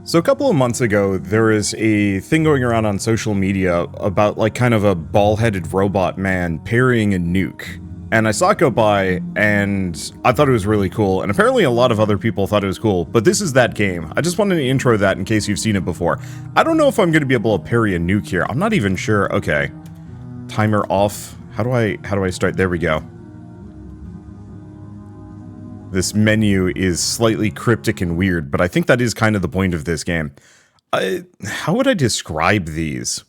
So a couple of months ago, there was a thing going around on social media about like kind of a ball-headed robot man parrying a nuke. And I saw it go by, and I thought it was really cool, and apparently a lot of other people thought it was cool, but this is that game. I just wanted to intro that in case you've seen it before. I don't know if I'm going to be able to parry a nuke here. I'm not even sure. Okay. Timer off. How do I start? There we go. This menu is slightly cryptic and weird, but I think that is kind of the point of this game. How would I describe these?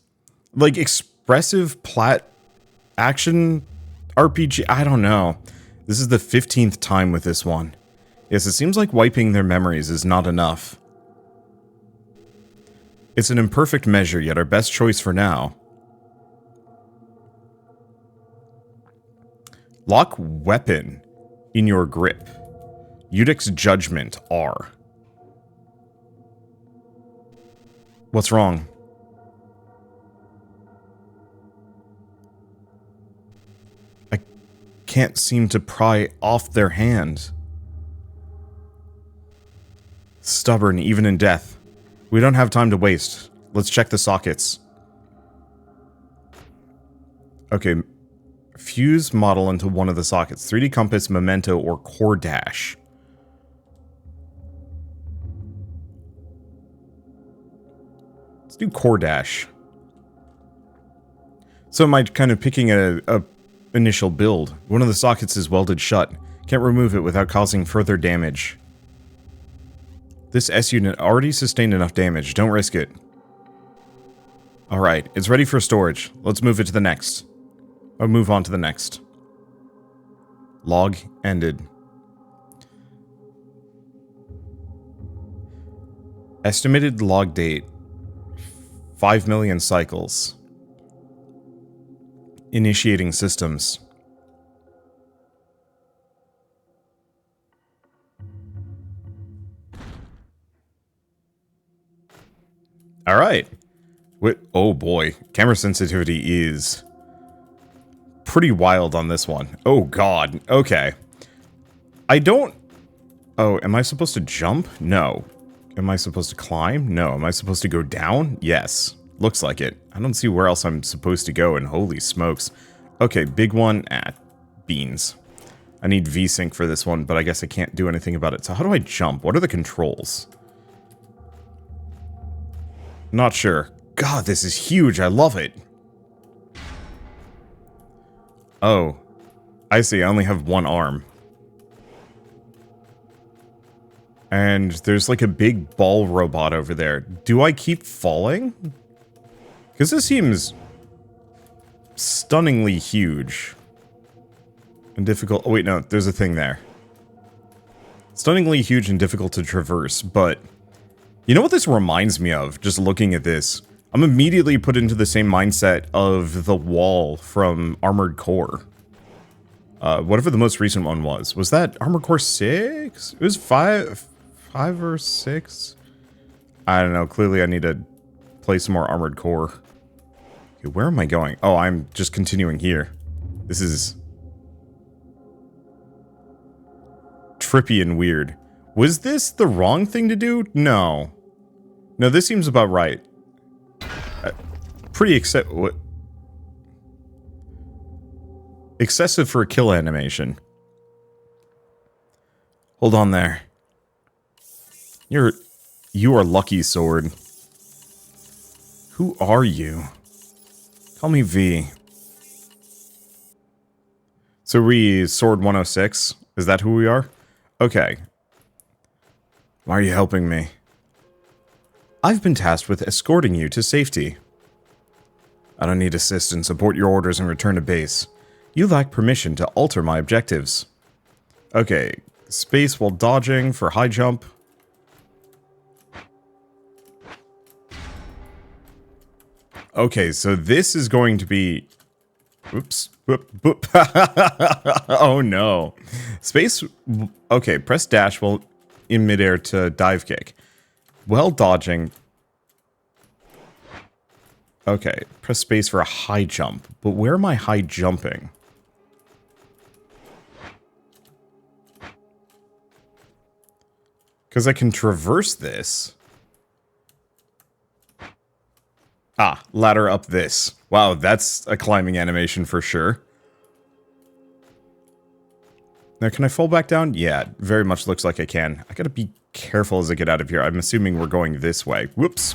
Like expressive plat action RPG? I don't know. This is the 15th time with this one. Yes, it seems like wiping their memories is not enough. It's an imperfect measure, yet our best choice for now. Lock weapon in your grip. Udix judgment R. What's wrong? I can't seem to pry off their hand. Stubborn, even in death. We don't have time to waste. Let's check the sockets. Okay. Fuse model into one of the sockets. 3D compass, memento, or core dash. Let's do core dash. So am I kind of picking a initial build? One of the sockets is welded shut. Can't remove it without causing further damage. This S unit already sustained enough damage. Don't risk it. Alright, it's ready for storage. Let's move it to the next. Or move on to the next. Log ended. Estimated log date. 5 million cycles. Initiating systems. Alright. Oh boy. Camera sensitivity is pretty wild on this one. Oh god. Okay. I don't... Oh, am I supposed to jump? No. Am I supposed to climb? No. Am I supposed to go down? Yes. Looks like it. I don't see where else I'm supposed to go, and holy smokes. Okay, big one. Beans. I need V-Sync for this one, but I guess I can't do anything about it. So how do I jump? What are the controls? Not sure. God, this is huge. I love it. Oh. I see. I only have one arm. And there's like a big ball robot over there. Do I keep falling? Because this seems stunningly huge. And difficult. Oh wait, no. There's a thing there. Stunningly huge and difficult to traverse, but... You know what this reminds me of, just looking at this? I'm immediately put into the same mindset of the wall from Armored Core. Whatever the most recent one was. Was that Armored Core 6? It was 5 or 6? I don't know. Clearly I need to play some more Armored Core. Okay, where am I going? Oh, I'm just continuing here. This is trippy and weird. Was this the wrong thing to do? No. No, this seems about right. Pretty excessive for a kill animation. Hold on there. You are Lucky Sword. Who are you? Call me V. So we Sword 106? Is that who we are? Okay. Why are you helping me? I've been tasked with escorting you to safety. I don't need assistance. Support your orders and return to base. You lack permission to alter my objectives. Okay. Space while dodging for high jump. Okay, so this is going to be... Oops. Whoop, whoop. Oh no. Space... Okay, press dash while in midair to dive kick. Well dodging. Okay, press space for a high jump. But where am I high jumping? Because I can traverse this. Ah, ladder up this. Wow, that's a climbing animation for sure. Now, can I fall back down? Yeah, it very much looks like I can. I gotta be careful as I get out of here. I'm assuming we're going this way. Whoops.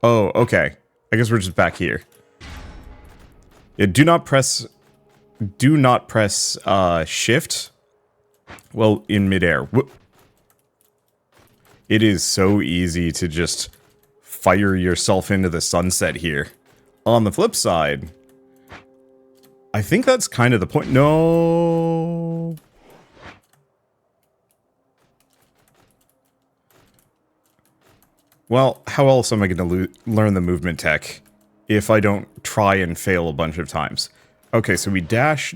Oh, okay. I guess we're just back here. Yeah, do not press shift well in midair. Whoop. It is so easy to just fire yourself into the sunset here. On the flip side, I think that's kind of the point. No. Well, how else am I going to learn the movement tech if I don't try and fail a bunch of times? Okay, so we dash,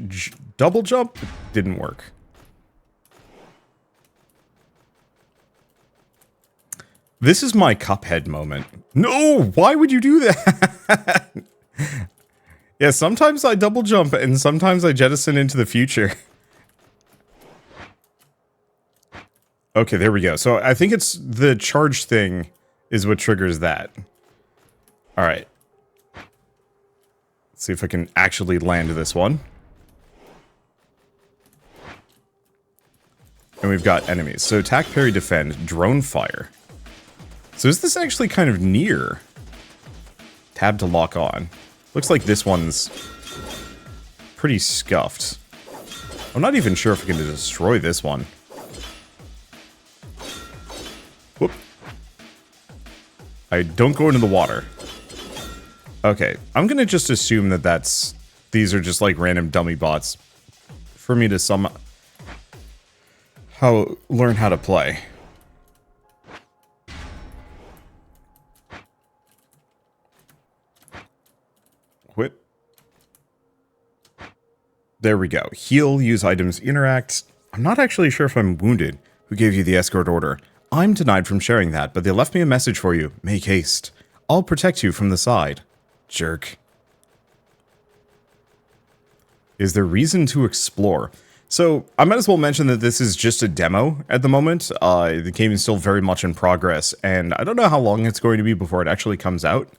double jump, didn't work. This is my Cuphead moment. No, why would you do that? Yeah, sometimes I double jump and sometimes I jettison into the future. Okay, there we go. So I think it's the charge thing is what triggers that. Alright. Let's see if I can actually land this one. And we've got enemies. So attack, parry, defend, drone fire. So is this actually kind of near? Tab to lock on. Looks like this one's pretty scuffed. I'm not even sure if I can destroy this one. Whoop. I don't go into the water. Okay, I'm gonna just assume that these are just like random dummy bots for me to learn how to play. Quit. There we go. Heal, use items, interact. I'm not actually sure if I'm wounded. Who gave you the escort order? I'm denied from sharing that, but they left me a message for you. Make haste. I'll protect you from the side. Jerk. Is there reason to explore? So, I might as well mention that this is just a demo at the moment. The game is still very much in progress, and I don't know how long it's going to be before it actually comes out,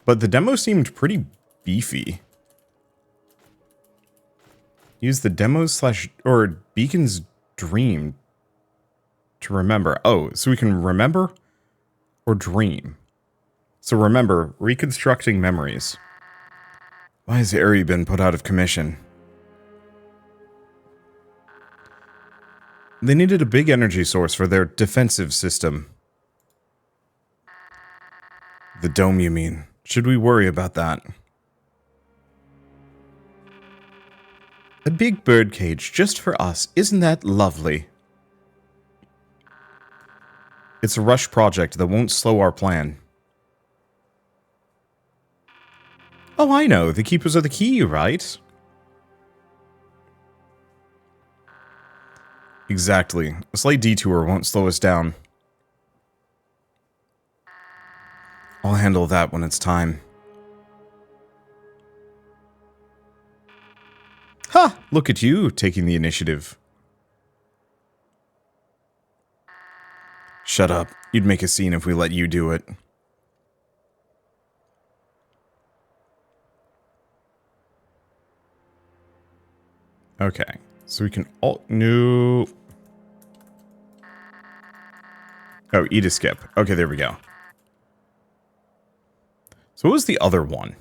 but the demo seemed pretty beefy. Use the demo or beacon's dream to remember. Oh, so we can remember or dream. So remember, reconstructing memories. Why has Aerie been put out of commission? They needed a big energy source for their defensive system. The dome, you mean? Should we worry about that? A big bird cage just for us. Isn't that lovely? It's a rush project that won't slow our plan. Oh, I know. The keepers of the key, right? Exactly. A slight detour won't slow us down. I'll handle that when it's time. Ha! Look at you, taking the initiative. Shut up. You'd make a scene if we let you do it. Okay. So we can no. Oh, eat a skip. Okay, there we go. So what was the other one?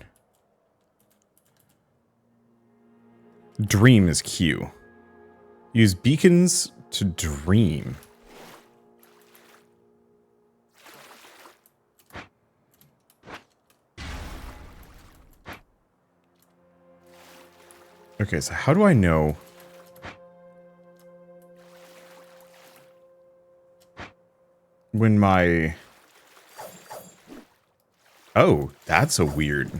Dream is Q. Use beacons to dream. Okay, so how do I know? When my... Oh, that's a weird...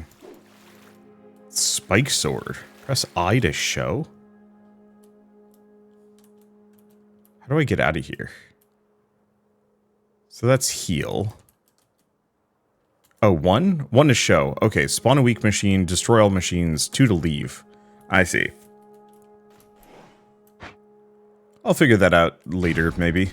Spike sword. Press I to show? How do I get out of here? So that's heal. Oh, one? One to show. Okay, spawn a weak machine, destroy all machines, 2 to leave. I see. I'll figure that out later, maybe.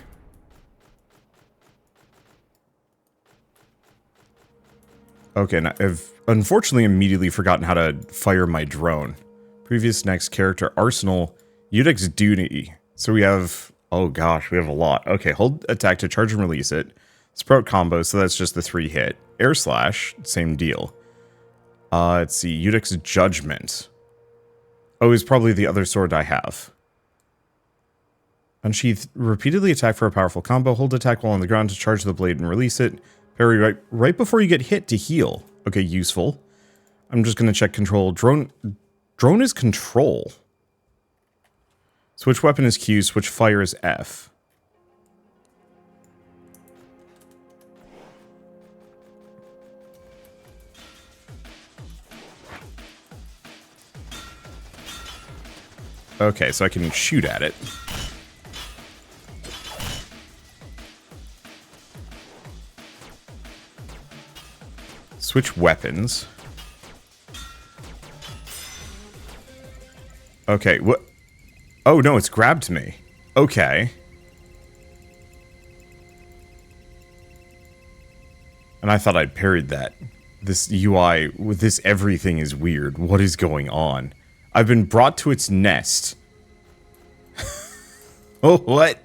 Okay, and I've unfortunately immediately forgotten how to fire my drone. Previous next character, Arsenal, Udex Duty. So we have, oh gosh, we have a lot. Okay, hold attack to charge and release it. Sprout combo, so that's just the 3 hit. Air slash, same deal. Let's see, Udex Judgment. Oh, is probably the other sword I have. Unsheath, repeatedly attack for a powerful combo. Hold attack while on the ground to charge the blade and release it. Parry right before you get hit to heal. Okay, useful. I'm just going to check control. Drone is control. Switch weapon is Q, switch fire is F. Okay, so I can shoot at it. Switch weapons. Okay, what? Oh, no, it's grabbed me. Okay. And I thought I'd parried that. This UI, with this everything is weird. What is going on? I've been brought to its nest. Oh, what?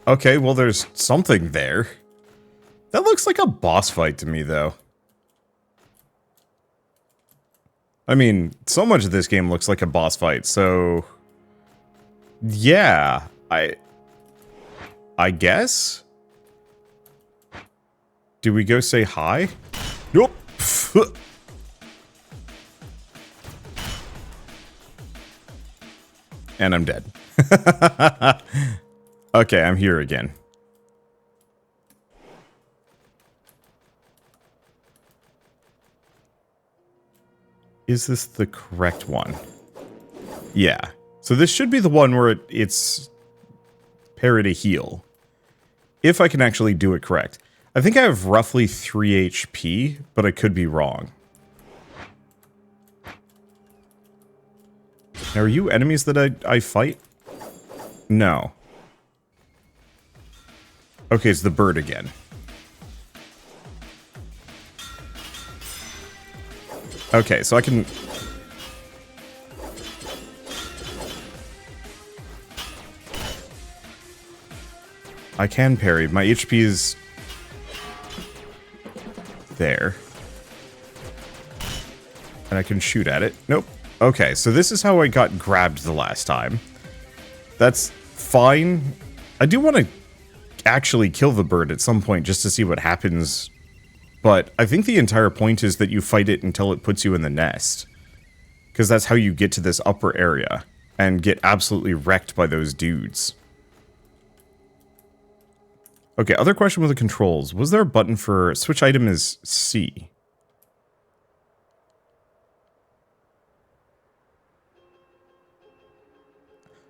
Okay, well, there's something there. That looks like a boss fight to me, though. I mean, so much of this game looks like a boss fight, so... yeah, I guess? Do we go say hi? Nope. And I'm dead. Okay, I'm here again. Is this the correct one? Yeah. So this should be the one where it's parry to heal. If I can actually do it correct. I think I have roughly 3 HP, but I could be wrong. Now, are you enemies that I fight? No. Okay, it's the bird again. Okay, so I can... I can parry. My HP is... there. And I can shoot at it. Nope. Okay, so this is how I got grabbed the last time. That's fine. I do want to actually kill the bird at some point just to see what happens. But I think the entire point is that you fight it until it puts you in the nest. Because that's how you get to this upper area and get absolutely wrecked by those dudes. Okay, other question with the controls. Was there a button for switch item is C?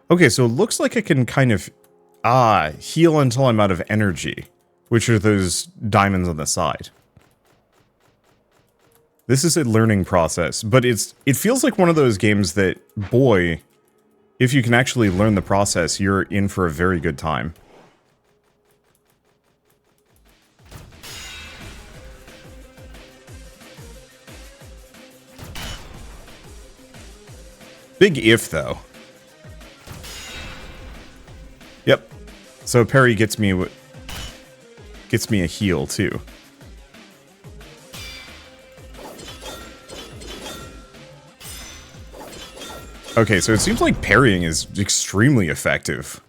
Okay, so it looks like I can kind of heal until I'm out of energy, which are those diamonds on the side. This is a learning process, but it feels like one of those games that, boy, if you can actually learn the process, you're in for a very good time. Big if, though. Yep. So parry gets me a heal, too. Okay, so it seems like parrying is extremely effective.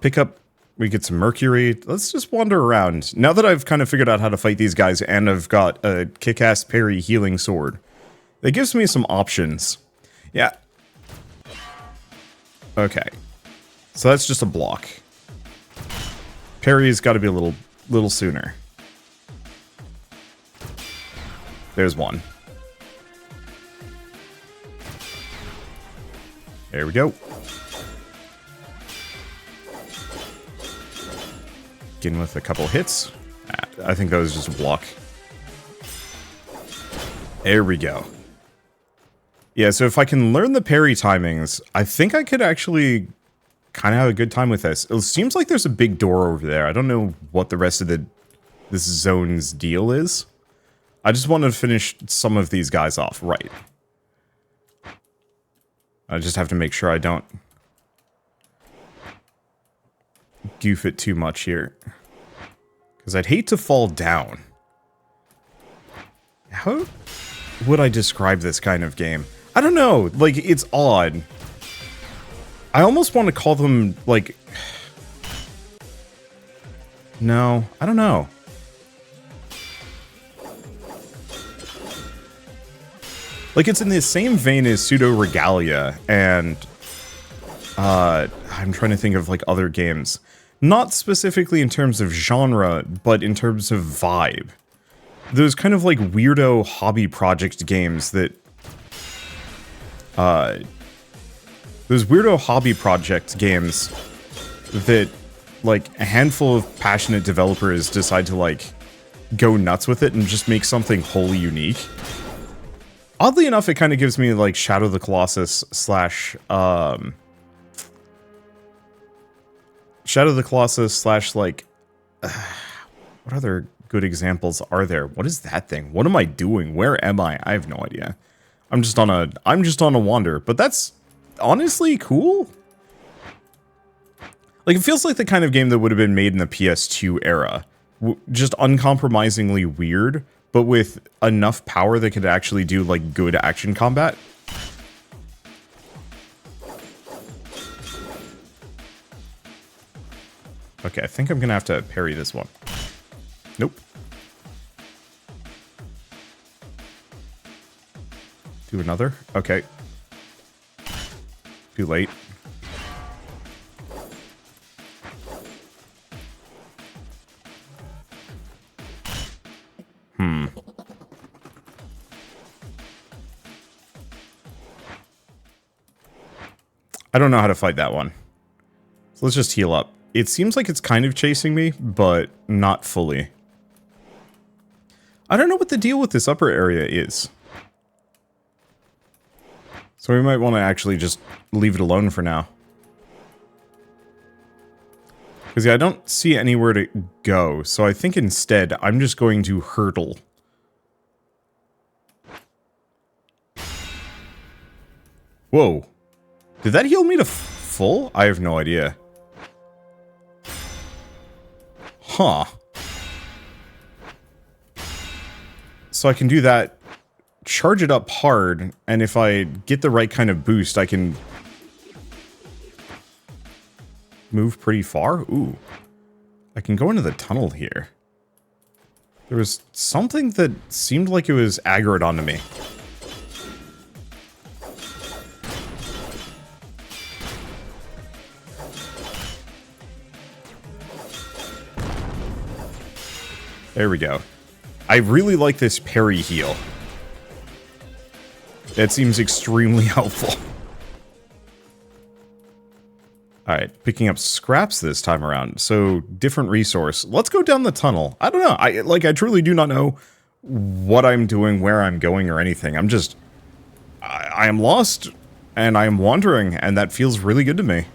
Pick up, we get some mercury. Let's just wander around. Now that I've kind of figured out how to fight these guys and I've got a kick-ass parry healing sword, that gives me some options. Yeah. Okay. So that's just a block. Parry's got to be a little sooner. There's one. There we go. Begin with a couple hits. I think that was just a block. There we go. Yeah, so if I can learn the parry timings, I think I could actually kind of have a good time with this. It seems like there's a big door over there. I don't know what the rest of this zone's deal is. I just want to finish some of these guys off. Right. I just have to make sure I don't goof it too much here. Because I'd hate to fall down. How would I describe this kind of game? I don't know. Like, it's odd. I almost want to call them, like... No, I don't know. Like, it's in the same vein as Pseudo Regalia, and... I'm trying to think of, like, other games. Not specifically in terms of genre, but in terms of vibe. Those kind of, like, weirdo hobby project games that... Those weirdo hobby project games that, like, a handful of passionate developers decide to, like, go nuts with it and just make something wholly unique. Oddly enough, it kind of gives me, like, Shadow of the Colossus slash, Shadow of the Colossus slash, like, what other good examples are there? What is that thing? What am I doing? Where am I? I have no idea. I'm just on a wander, but that's honestly cool. Like, it feels like the kind of game that would have been made in the PS2 era. Just uncompromisingly weird, but with enough power that could actually do, like, good action combat. Okay, I think I'm gonna have to parry this one. Nope. Do another? Okay. Too late. I don't know how to fight that one. So let's just heal up. It seems like it's kind of chasing me, but not fully. I don't know what the deal with this upper area is. So we might want to actually just leave it alone for now. Because yeah, I don't see anywhere to go, so I think instead I'm just going to hurdle. Whoa. Did that heal me to full? I have no idea. Huh. So I can do that, charge it up hard, and if I get the right kind of boost, I can move pretty far. Ooh. I can go into the tunnel here. There was something that seemed like it was aggroed onto me. There we go. I really like this parry heal. That seems extremely helpful. Alright, picking up scraps this time around. So, different resource. Let's go down the tunnel. I don't know. I truly do not know what I'm doing, where I'm going, or anything. I'm just... I am lost, and I am wandering, and that feels really good to me.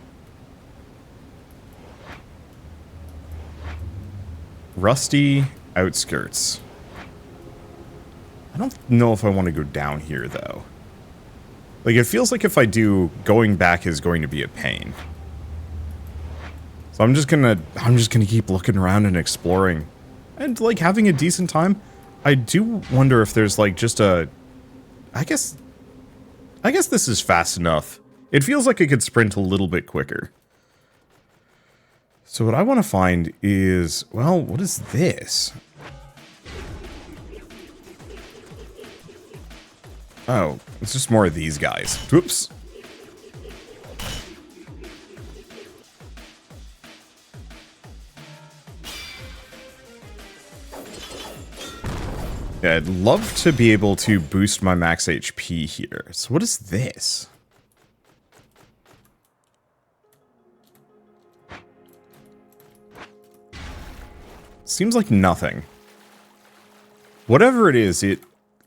Rusty Outskirts. I don't know if I want to go down here, though. Like, it feels like if I do, going back is going to be a pain. So I'm just gonna keep looking around and exploring. And, like, having a decent time. I do wonder if there's, like, just a... I guess this is fast enough. It feels like I could sprint a little bit quicker. So what I want to find is... Well, what is this? Oh, it's just more of these guys. Whoops. Yeah, I'd love to be able to boost my max HP here. So what is this? Seems like nothing. Whatever it is, it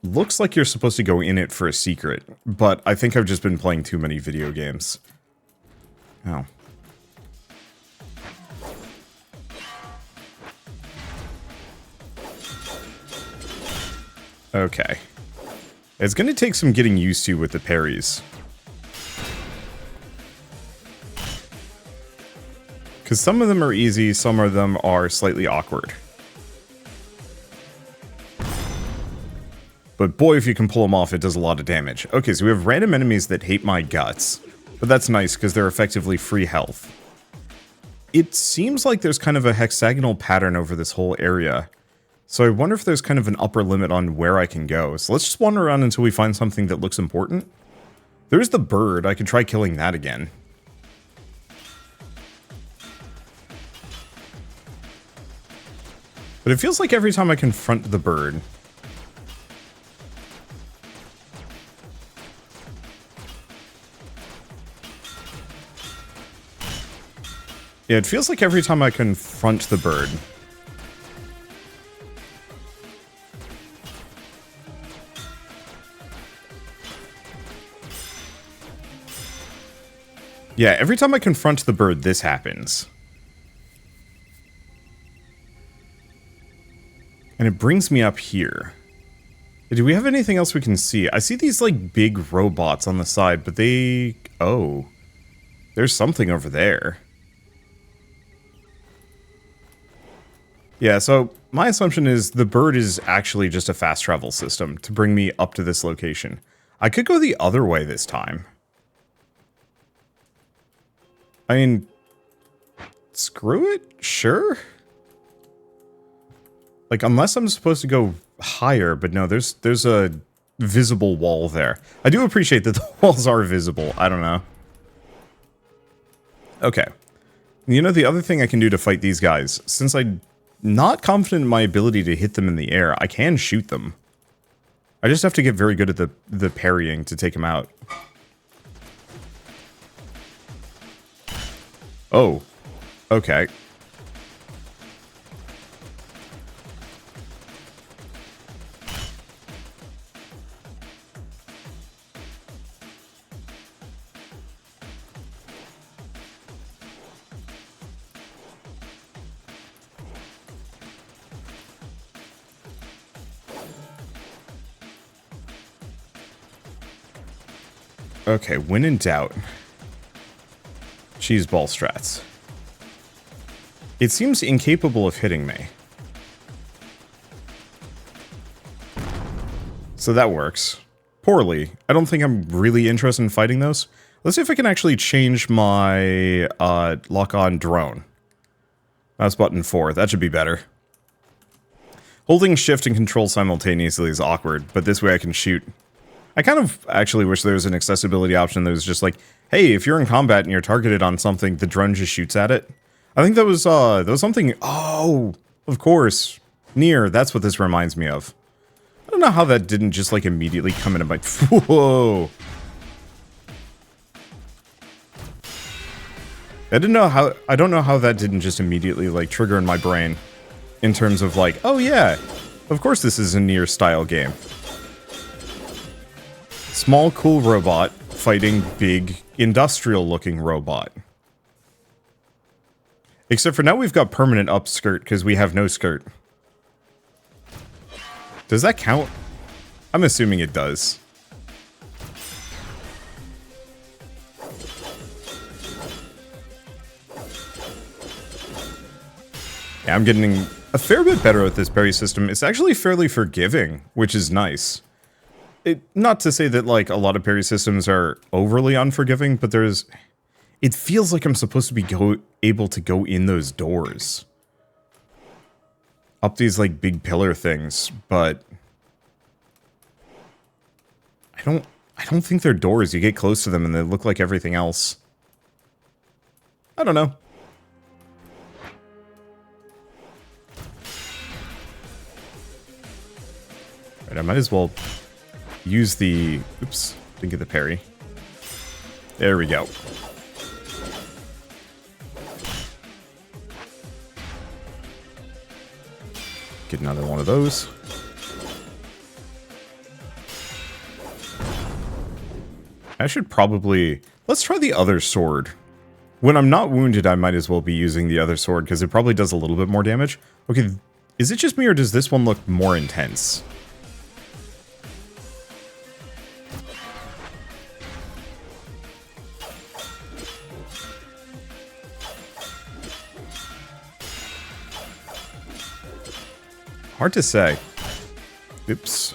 looks like you're supposed to go in it for a secret, but I think I've just been playing too many video games. Oh. Okay. It's going to take some getting used to with the parries. Because some of them are easy, some of them are slightly awkward. But boy, if you can pull them off, it does a lot of damage. Okay, so we have random enemies that hate my guts. But that's nice, because they're effectively free health. It seems like there's kind of a hexagonal pattern over this whole area. So I wonder if there's kind of an upper limit on where I can go. So let's just wander around until we find something that looks important. There's the bird. I could try killing that again. But it feels like every time I confront the bird... Yeah, it feels like every time I confront the bird... Yeah, every time I confront the bird, this happens. And it brings me up here. Do we have anything else we can see? I see these, like, big robots on the side, but they... Oh. There's something over there. Yeah, so my assumption is the bird is actually just a fast travel system to bring me up to this location. I could go the other way this time. I mean... Screw it? Sure? Like, unless I'm supposed to go higher, but no, there's a visible wall there. I do appreciate that the walls are visible. I don't know. Okay. You know, the other thing I can do to fight these guys, since I'm not confident in my ability to hit them in the air, I can shoot them. I just have to get very good at the parrying to take them out. Oh. Okay. Okay, when in doubt. Cheeseball strats. It seems incapable of hitting me. So that works. Poorly. I don't think I'm really interested in fighting those. Let's see if I can actually change my lock-on drone. Mouse button 4. That should be better. Holding shift and control simultaneously is awkward, but this way I can shoot. I kind of actually wish there was an accessibility option that was just like, hey, if you're in combat and you're targeted on something, the drone just shoots at it. I think that was something... Oh, of course. Nier, that's what this reminds me of. I don't know how that didn't just, like, immediately come into my... Whoa! I don't know how that didn't just immediately, like, trigger in my brain. In terms of, like, oh yeah, of course this is a Nier-style game. Small, cool robot fighting big, industrial-looking robot. Except for now we've got permanent upskirt because we have no skirt. Does that count? I'm assuming it does. Yeah, I'm getting a fair bit better at this parry system. It's actually fairly forgiving, which is nice. Not to say that, like, a lot of parry systems are overly unforgiving, but there's... It feels like I'm supposed to be able to go in those doors. Up these, like, big pillar things, but... I don't think they're doors. You get close to them and they look like everything else. I don't know. Right, I might as well use the... Oops, didn't get the parry. There we go. Get another one of those. I should probably... Let's try the other sword. When I'm not wounded, I might as well be using the other sword, because it probably does a little bit more damage. Okay, is it just me, or does this one look more intense? Hard to say. Oops.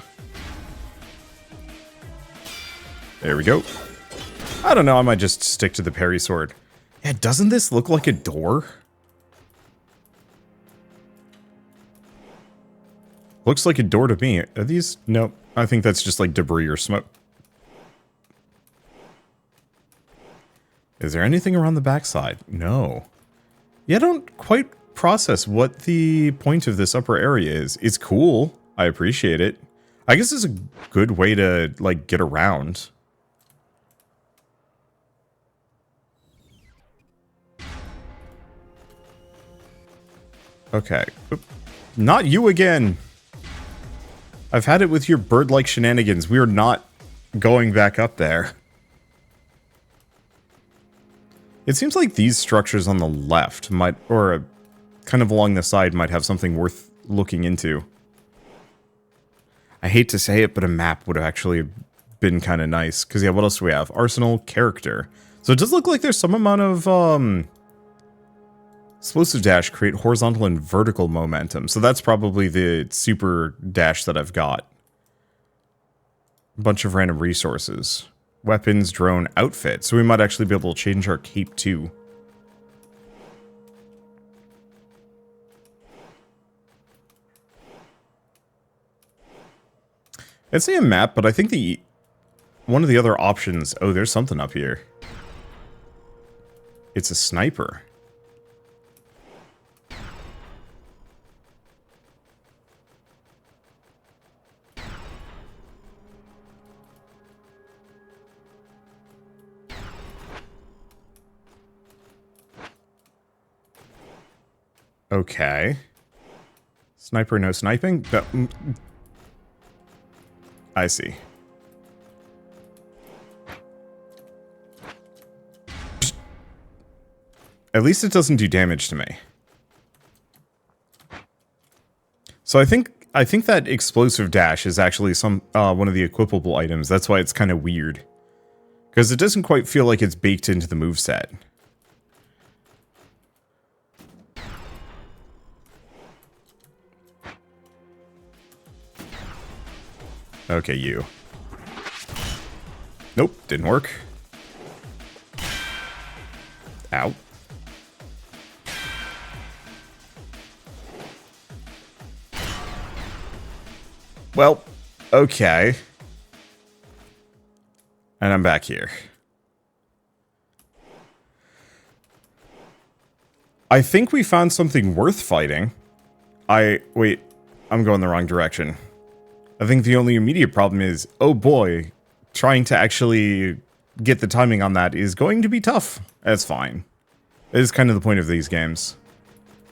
There we go. I don't know, I might just stick to the parry sword. Yeah, doesn't this look like a door? Looks like a door to me. Are these? Nope. I think that's just like debris or smoke. Is there anything around the backside? No. Yeah, I don't quite process what the point of this upper area is. It's cool. I appreciate it. I guess it's a good way to, like, get around. Okay. Oop. Not you again! I've had it with your bird-like shenanigans. We are not going back up there. It seems like these structures on the left might, or kind of along the side, might have something worth looking into. I hate to say it, but a map would have actually been kind of nice. Because, yeah, what else do we have? Arsenal, character. So it does look like there's some amount of, explosive dash, create horizontal and vertical momentum. So that's probably the super dash that I've got. A bunch of random resources. Weapons, drone, outfit. So we might actually be able to change our cape too. I'd say a map, but I think one of the other options... Oh, there's something up here. It's a sniper. Okay. Sniper, no sniping? I see. At least it doesn't do damage to me. So I think that explosive dash is actually one of the equipable items. That's why it's kind of weird. Because it doesn't quite feel like it's baked into the moveset. Okay, you. Nope, didn't work. Ow. Well, okay. And I'm back here. I think we found something worth fighting. Wait, I'm going the wrong direction. I think the only immediate problem is, oh boy, trying to actually get the timing on that is going to be tough. That's fine. It is kind of the point of these games.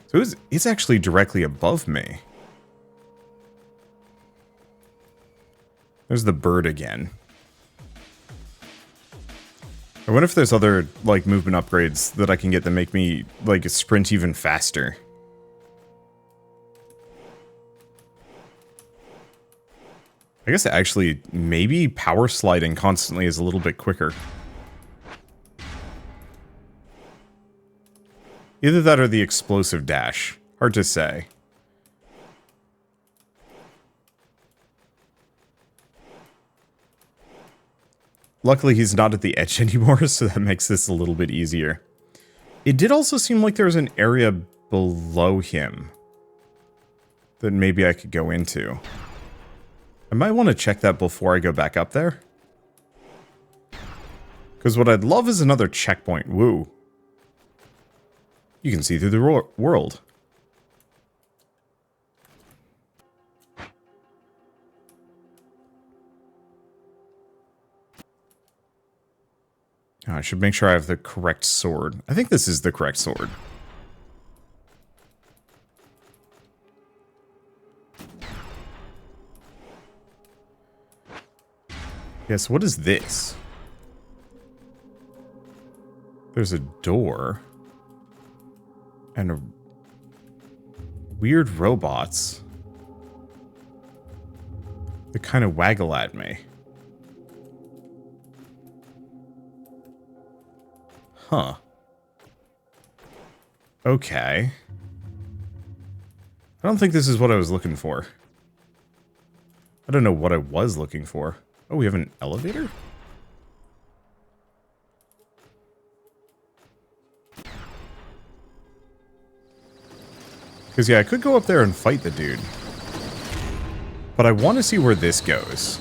So it's actually directly above me. There's the bird again. I wonder if there's other, like, movement upgrades that I can get that make me, like, sprint even faster. I guess actually, maybe power sliding constantly is a little bit quicker. Either that or the explosive dash. Hard to say. Luckily, he's not at the edge anymore, so that makes this a little bit easier. It did also seem like there was an area below him that maybe I could go into. I might want to check that before I go back up there. Because what I'd love is another checkpoint. Woo. You can see through the world. Oh, I should make sure I have the correct sword. I think this is the correct sword. Yes, what is this? There's a door. And weird robots that kind of waggle at me. Huh. Okay. I don't think this is what I was looking for. I don't know what I was looking for. Oh, we have an elevator? Because, yeah, I could go up there and fight the dude. But I want to see where this goes.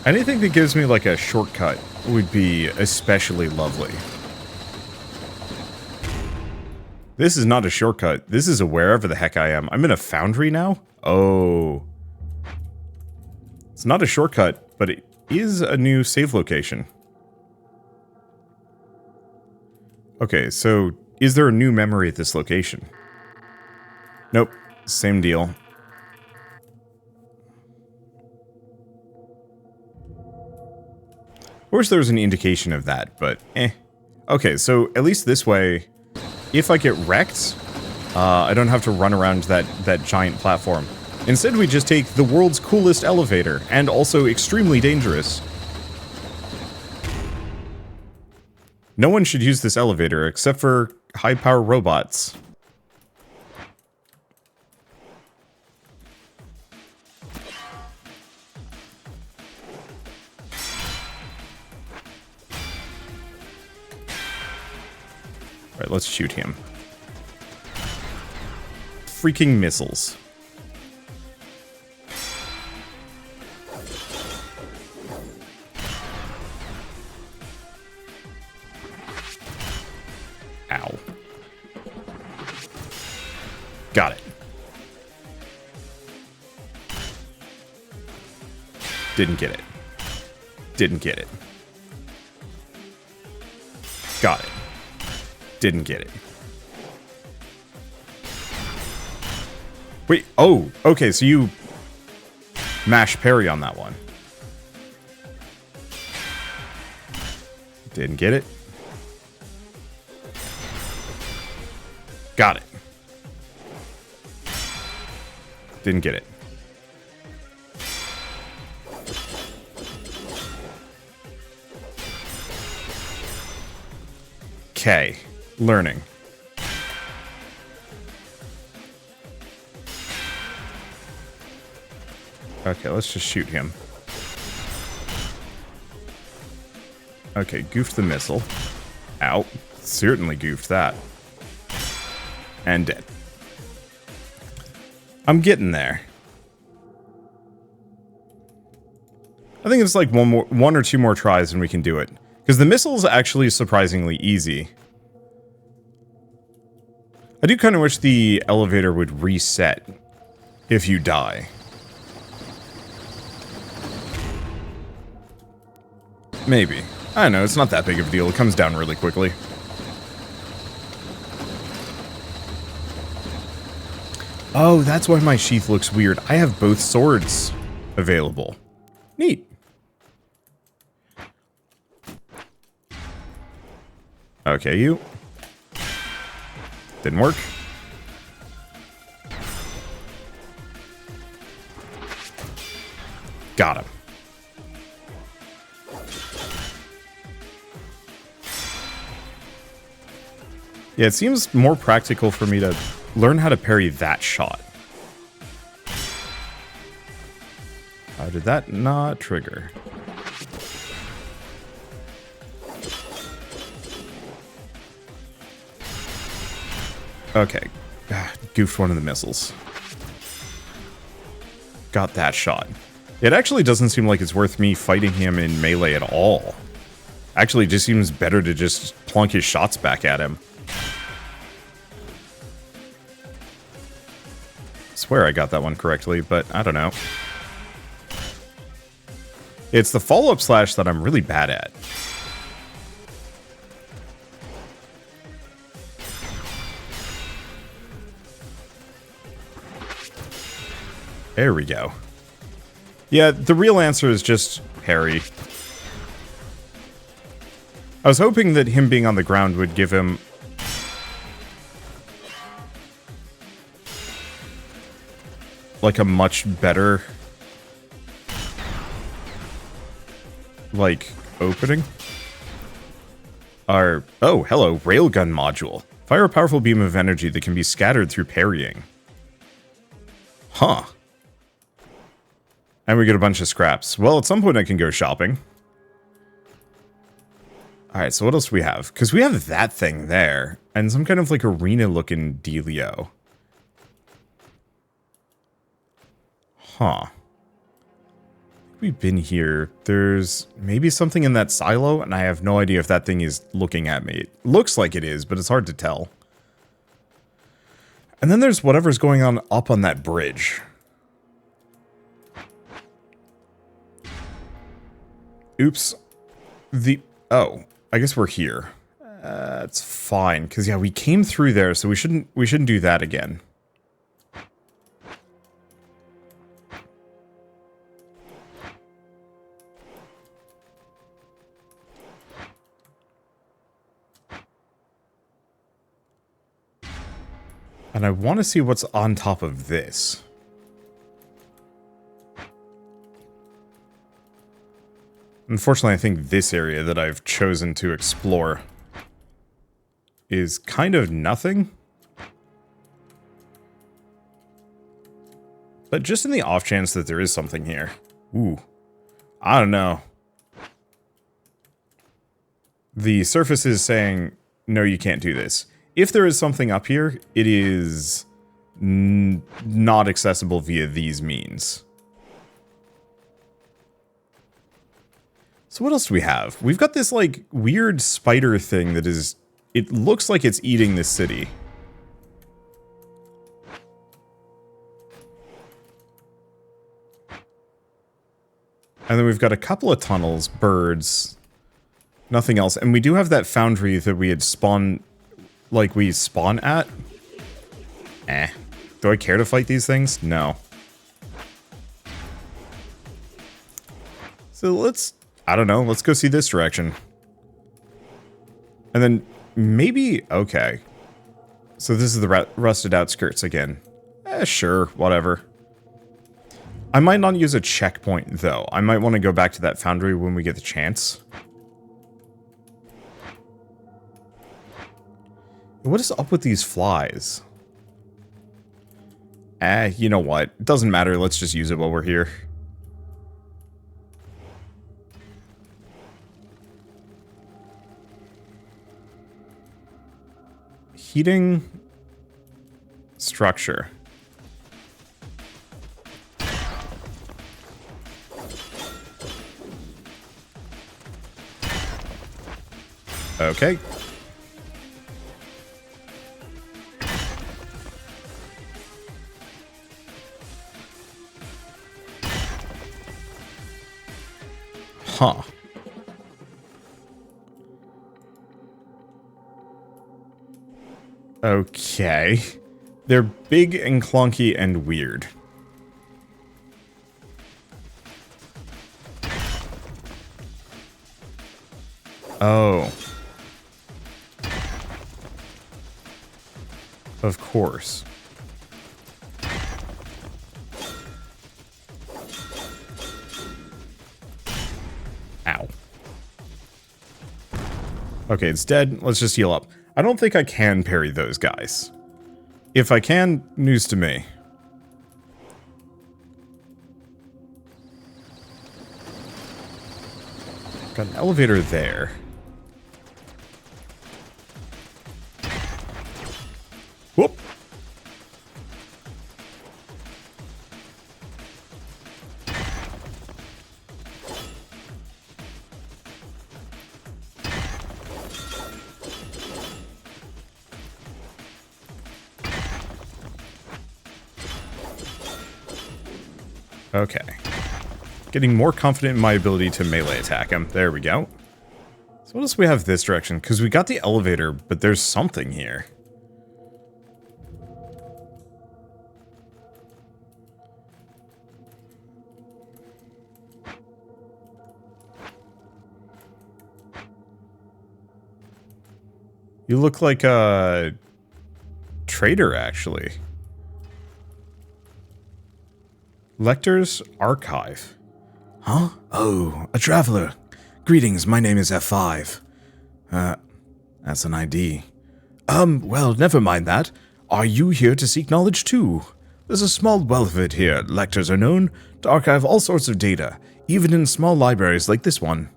Anything that gives me, like, a shortcut would be especially lovely. This is not a shortcut. This is a wherever the heck I am. I'm in a foundry now? Oh. It's not a shortcut, but it is a new save location. Okay, so is there a new memory at this location? Nope. Same deal. I wish there was an indication of that, but eh. Okay, so at least this way, if I get wrecked, I don't have to run around that giant platform. Instead, we just take the world's coolest elevator, and also extremely dangerous. No one should use this elevator, except for high-power robots. Alright, let's shoot him. Freaking missiles. Ow. Got it. Didn't get it. Didn't get it. Got it. Didn't get it. Wait, oh, okay, so you mash parry on that one. Didn't get it. Got it. Didn't get it. Okay, learning. Okay, let's just shoot him. Okay, goofed the missile. Ow. Certainly goofed that. And dead. I'm getting there. I think it's like one or two more tries and we can do it. Because the missile's actually surprisingly easy. I do kind of wish the elevator would reset if you die. Maybe. I don't know, it's not that big of a deal. It comes down really quickly. Oh, that's why my sheath looks weird. I have both swords available. Neat. Okay, you. Didn't work. Got him. Yeah, it seems more practical for me to learn how to parry that shot. How did that not trigger? Okay. Goofed one of the missiles. Got that shot. It actually doesn't seem like it's worth me fighting him in melee at all. Actually, it just seems better to just plunk his shots back at him. Swear I got that one correctly, but I don't know. It's the follow-up slash that I'm really bad at. There we go. Yeah, the real answer is just parry. I was hoping that him being on the ground would give him... like a much better... like, opening? Oh, hello, railgun module. Fire a powerful beam of energy that can be scattered through parrying. Huh. And we get a bunch of scraps. Well, at some point I can go shopping. Alright, so what else do we have? Because we have that thing there. And some kind of like arena-looking dealio. Huh. We've been here. There's maybe something in that silo, and I have no idea if that thing is looking at me. It looks like it is, but it's hard to tell. And then there's whatever's going on up on that bridge. Oops. Oh, I guess we're here. It's fine, because yeah, we came through there, so we shouldn't do that again. And I want to see what's on top of this. Unfortunately, I think this area that I've chosen to explore is kind of nothing. But just in the off chance that there is something here. Ooh. I don't know. The surface is saying, no, you can't do this. If there is something up here, it is not accessible via these means. So what else do we have? We've got this, like, weird spider thing that is... It looks like it's eating this city. And then we've got a couple of tunnels, birds, nothing else. And we do have that foundry that we had spawned... Like we spawn at? Do I care to fight these things? No. So let's... I don't know. Let's go see this direction. And then maybe... Okay. So this is the rusted outskirts again. Sure. Whatever. I might not use a checkpoint, though. I might want to go back to that foundry when we get the chance. What is up with these flies? You know what? It doesn't matter. Let's just use it while we're here. Heating structure. Okay. Huh. Okay. They're big and clunky and weird. Oh. Of course. Ow. Okay, it's dead. Let's just heal up. I don't think I can parry those guys. If I can, news to me. Got an elevator there. Whoop. Okay. Getting more confident in my ability to melee attack him. There we go. So what else do we have this direction? Because we got the elevator, but there's something here. You look like a trader, actually. Lecter's Archive. Huh? Oh, a traveler. Greetings, my name is F5. That's an ID. Well, never mind that. Are you here to seek knowledge too? There's a small wealth of it here. Lectors are known to archive all sorts of data, even in small libraries like this one.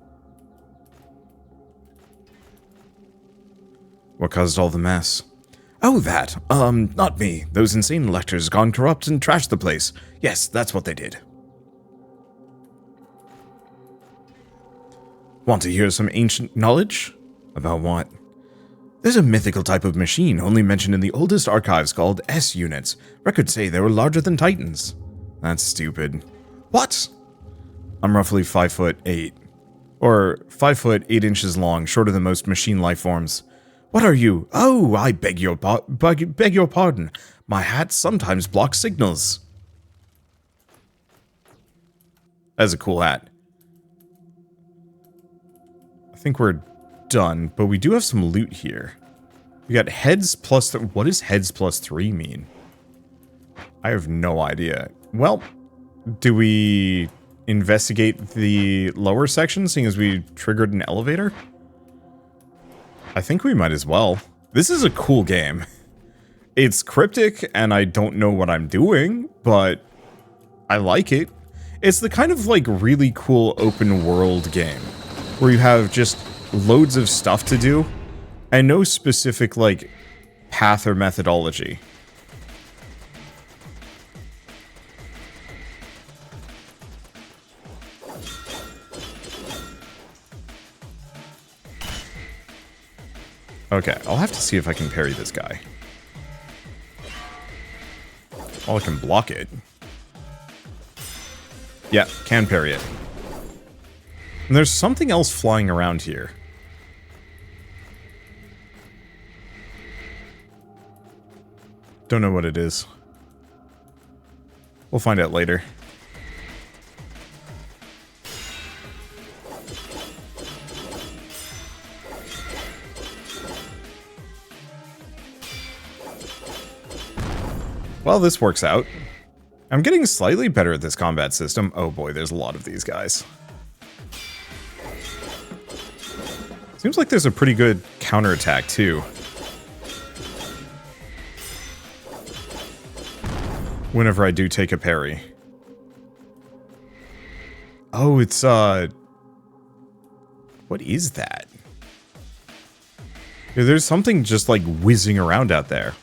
What caused all the mess? Oh, that. Not me. Those insane lectors gone corrupt and trashed the place. Yes, that's what they did. Want to hear some ancient knowledge? About what? There's a mythical type of machine only mentioned in the oldest archives called S-units. Records say they were larger than Titans. That's stupid. What? I'm roughly 5'8". Or 5'8" long, shorter than most machine life forms. What are you? Oh, I beg your pardon. My hat sometimes blocks signals. That's a cool hat. I think we're done, but we do have some loot here. We got heads plus... What does heads plus 3 mean? I have no idea. Well, do we investigate the lower section, seeing as we triggered an elevator? I think we might as well. This is a cool game. It's cryptic, and I don't know what I'm doing, but I like it. It's the kind of, like, really cool open world game where you have just loads of stuff to do and no specific, like, path or methodology. Okay, I'll have to see if I can parry this guy. Oh, I can block it. Yeah, can parry it. And there's something else flying around here. Don't know what it is. We'll find out later. Well, this works out. I'm getting slightly better at this combat system. Oh boy, there's a lot of these guys. Seems like there's a pretty good counterattack too. Whenever I do take a parry. Oh, it's, what is that? Yeah, there's something just, like, whizzing around out there.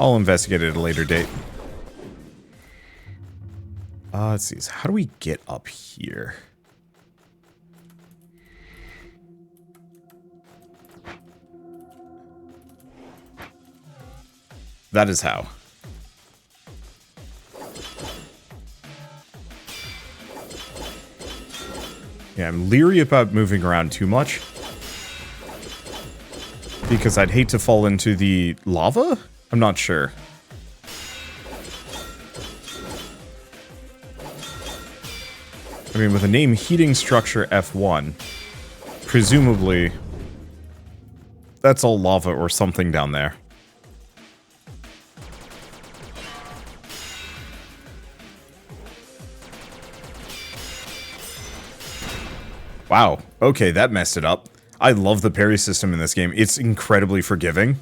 I'll investigate it at a later date. Let's see. So how do we get up here? That is how. Yeah, I'm leery about moving around too much. Because I'd hate to fall into the lava? I'm not sure. I mean, with the name Heating Structure F1, presumably that's all lava or something down there. Wow, okay, that messed it up. I love the parry system in this game. It's incredibly forgiving.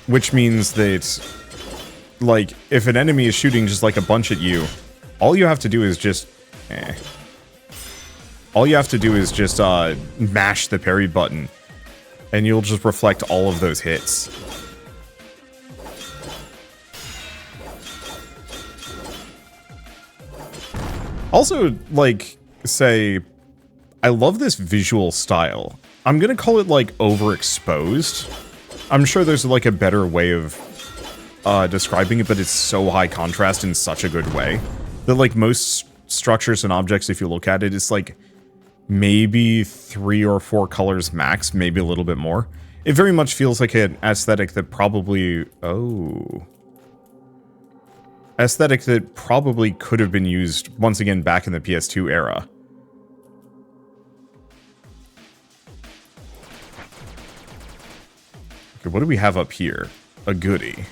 Which means that, like, if an enemy is shooting just like a bunch at you, all you have to do is just... All you have to do is just mash the parry button, and you'll just reflect all of those hits. Also, like, say, I love this visual style. I'm gonna call it, like, overexposed. I'm sure there's, like, a better way of describing it, but it's so high contrast in such a good way that, like, most structures and objects, if you look at it, it's, like, maybe 3 or 4 colors max, maybe a little bit more. It very much feels like an aesthetic that probably... Oh... Aesthetic that probably could have been used, once again, back in the PS2 era. Okay, what do we have up here? A goodie.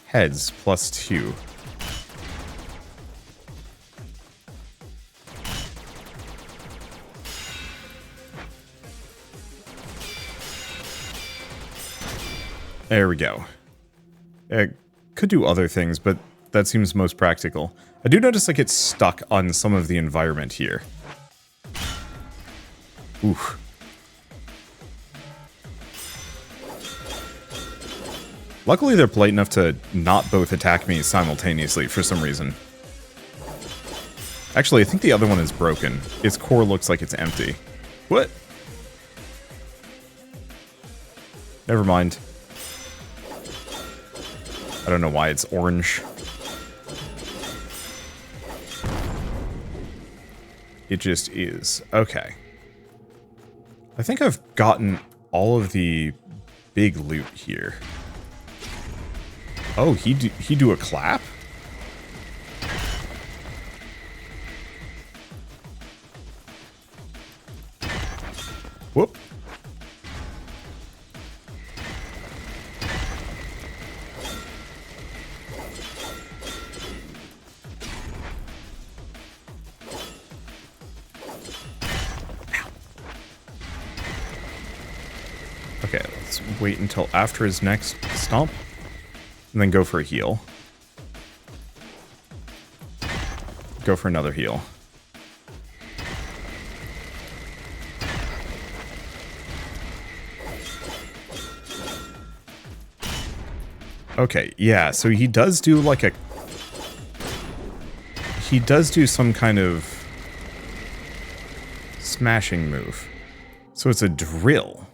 Heads, +2. There we go. Could do other things, but that seems most practical. I do notice I get stuck on some of the environment here. Oof. Luckily, they're polite enough to not both attack me simultaneously for some reason. Actually, I think the other one is broken. Its core looks like it's empty. What? Never mind. I don't know why it's orange. It just is. Okay. I think I've gotten all of the big loot here. Oh, he do a clap? Whoop. Okay, let's wait until after his next stomp, and then go for a heal. Go for another heal. Okay, yeah, so he does do like a... He does do some kind of smashing move. So it's a drill.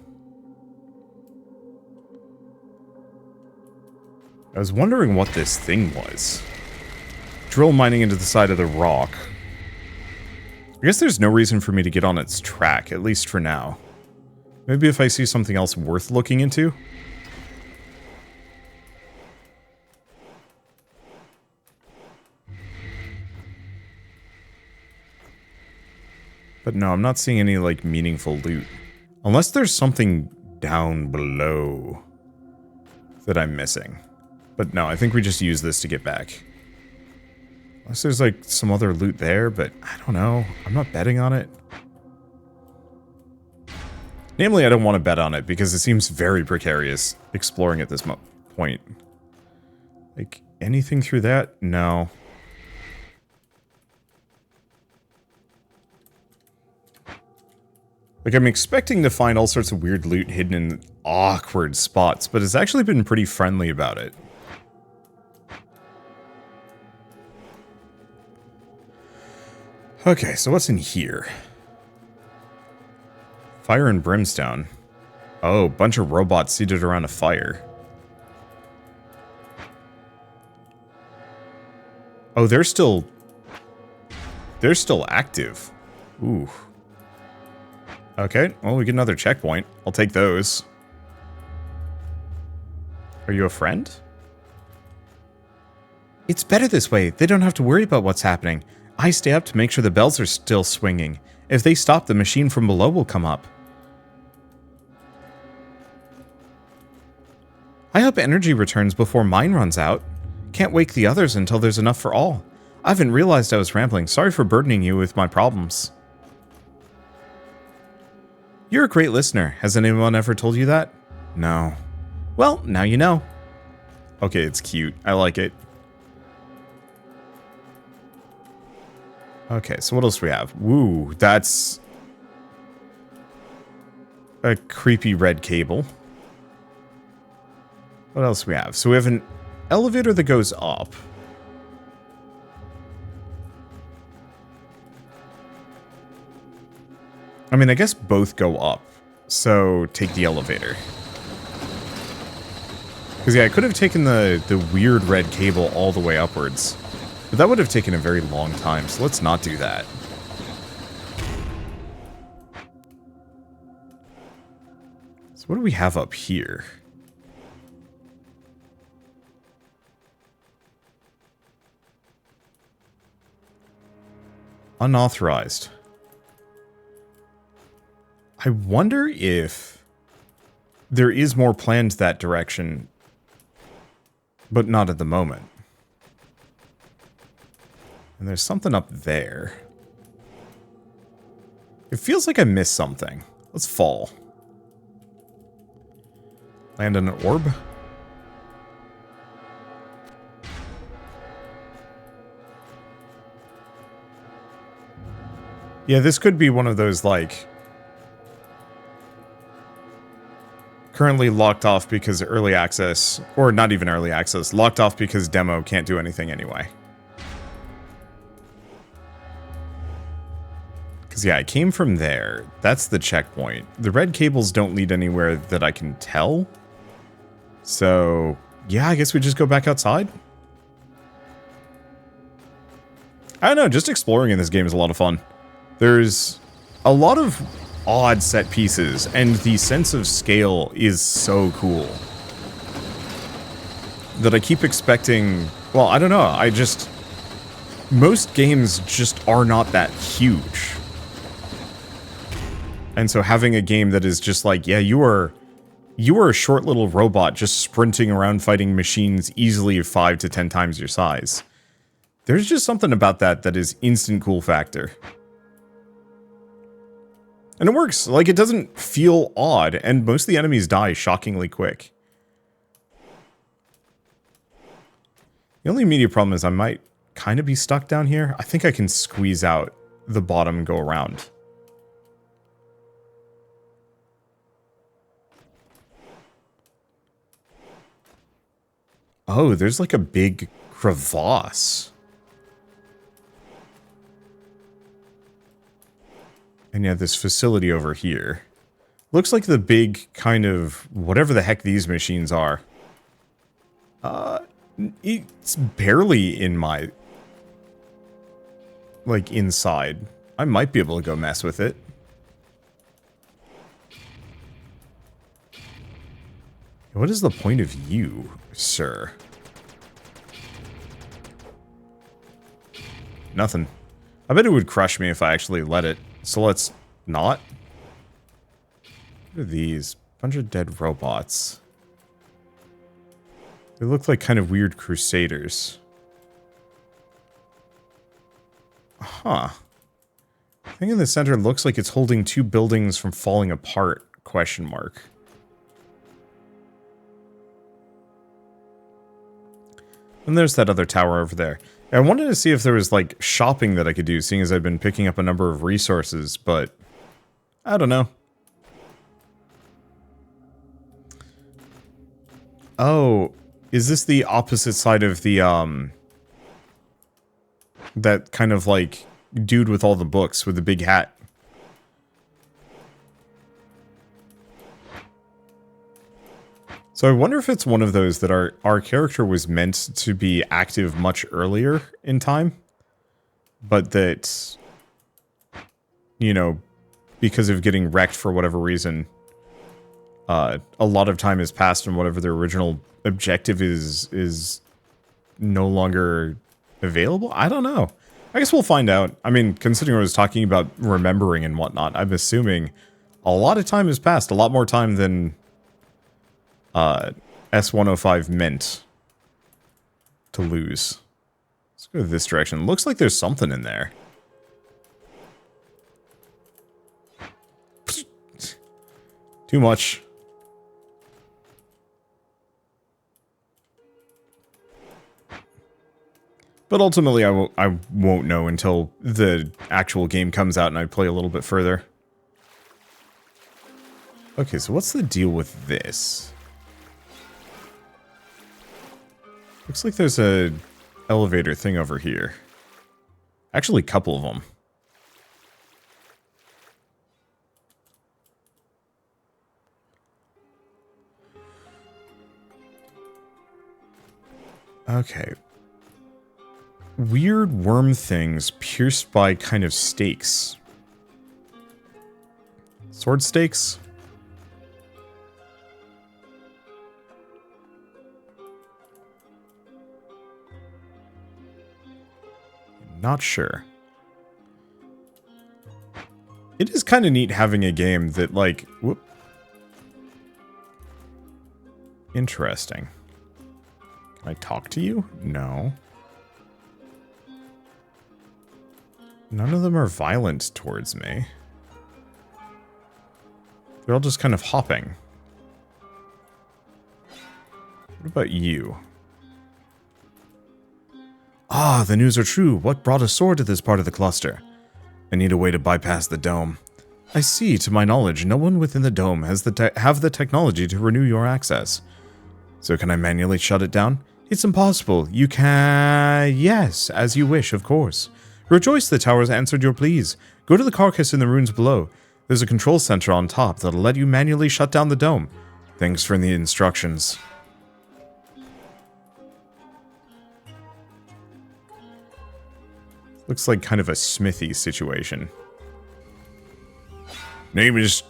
I was wondering what this thing was. Drill mining into the side of the rock. I guess there's no reason for me to get on its track, at least for now. Maybe if I see something else worth looking into? But no, I'm not seeing any, like, meaningful loot. Unless there's something down below that I'm missing. But no, I think we just use this to get back. Unless there's, like, some other loot there, but I don't know. I'm not betting on it. Namely, I don't want to bet on it because it seems very precarious exploring at this point. Like, anything through that? No. Like, I'm expecting to find all sorts of weird loot hidden in awkward spots, but it's actually been pretty friendly about it. Okay, so what's in here? Fire and brimstone. Oh, bunch of robots seated around a fire. Oh, they're still active. Ooh. Okay, well, we get another checkpoint. I'll take those. Are you a friend? It's better this way. They don't have to worry about what's happening. I stay up to make sure the bells are still swinging. If they stop, the machine from below will come up. I hope energy returns before mine runs out. Can't wake the others until there's enough for all. I haven't realized I was rambling. Sorry for burdening you with my problems. You're a great listener. Has anyone ever told you that? No. Well, now you know. Okay, it's cute. I like it. Okay, so what else do we have? Woo, that's a creepy red cable. What else do we have? So we have an elevator that goes up. I mean, I guess both go up. So take the elevator. Because yeah, I could have taken the weird red cable all the way upwards. But that would have taken a very long time, so let's not do that. So what do we have up here? Unauthorized. I wonder if there is more planned that direction, but not at the moment. And there's something up there. It feels like I missed something. Let's fall. Land on an orb. Yeah, this could be one of those, like, currently locked off because early access, or not even early access, locked off because demo can't do anything anyway. Because, yeah, I came from there. That's the checkpoint. The red cables don't lead anywhere that I can tell. So, yeah, I guess we just go back outside. I don't know, just exploring in this game is a lot of fun. There's a lot of odd set pieces, and the sense of scale is so cool. That I keep expecting... Well, I don't know, most games just are not that huge. And so having a game that is just like, yeah, you are a short little robot just sprinting around fighting machines easily 5 to 10 times your size. There's just something about that is instant cool factor. And it works. Like, it doesn't feel odd, and most of the enemies die shockingly quick. The only immediate problem is I might kind of be stuck down here. I think I can squeeze out the bottom and go around. Oh, there's like a big crevasse. And yeah, this facility over here. Looks like the big kind of whatever the heck these machines are. It's barely in my... like, inside. I might be able to go mess with it. What is the point of you, sir? Nothing. I bet it would crush me if I actually let it. So let's not. What are these? Bunch of dead robots. They look like kind of weird crusaders. Huh. The thing in the center looks like it's holding 2 buildings from falling apart, question mark. And there's that other tower over there. I wanted to see if there was, like, shopping that I could do, seeing as I've been picking up a number of resources, but... I don't know. Oh, is this the opposite side of the, that kind of, like, dude with all the books with the big hat? So I wonder if it's one of those that our character was meant to be active much earlier in time, but that, you know, because of getting wrecked for whatever reason, a lot of time has passed and whatever their original objective is no longer available? I don't know. I guess we'll find out. I mean, considering I was talking about remembering and whatnot, I'm assuming a lot of time has passed, a lot more time than... S105 meant to lose. Let's go this direction. Looks like there's something in there. Too much. But ultimately, I won't know until the actual game comes out and I play a little bit further. Okay, so what's the deal with this? Looks like there's a elevator thing over here. Actually, a couple of them. Okay. Weird worm things pierced by kind of stakes. Sword stakes? Not sure. It is kind of neat having a game that, like, whoop. Interesting. Can I talk to you? No. None of them are violent towards me. They're all just kind of hopping. What about you? Ah, the news are true. What brought a sword to this part of the cluster? I need a way to bypass the dome. I see, to my knowledge, no one within the dome has have the technology to renew your access. So can I manually shut it down? It's impossible. You can... Yes, as you wish, of course. Rejoice the towers answered your pleas. Go to the carcass in the ruins below. There's a control center on top that'll let you manually shut down the dome. Thanks for the instructions. Looks like kind of a smithy situation. Name is,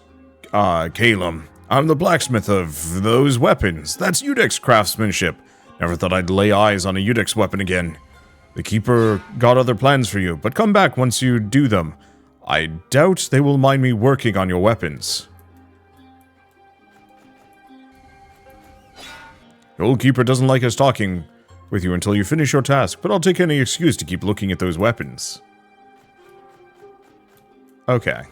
Calum. I'm the blacksmith of those weapons. That's Udex craftsmanship. Never thought I'd lay eyes on a Udex weapon again. The Keeper got other plans for you, but come back once you do them. I doubt they will mind me working on your weapons. The old Keeper doesn't like us talking with you until you finish your task, but I'll take any excuse to keep looking at those weapons. Okay.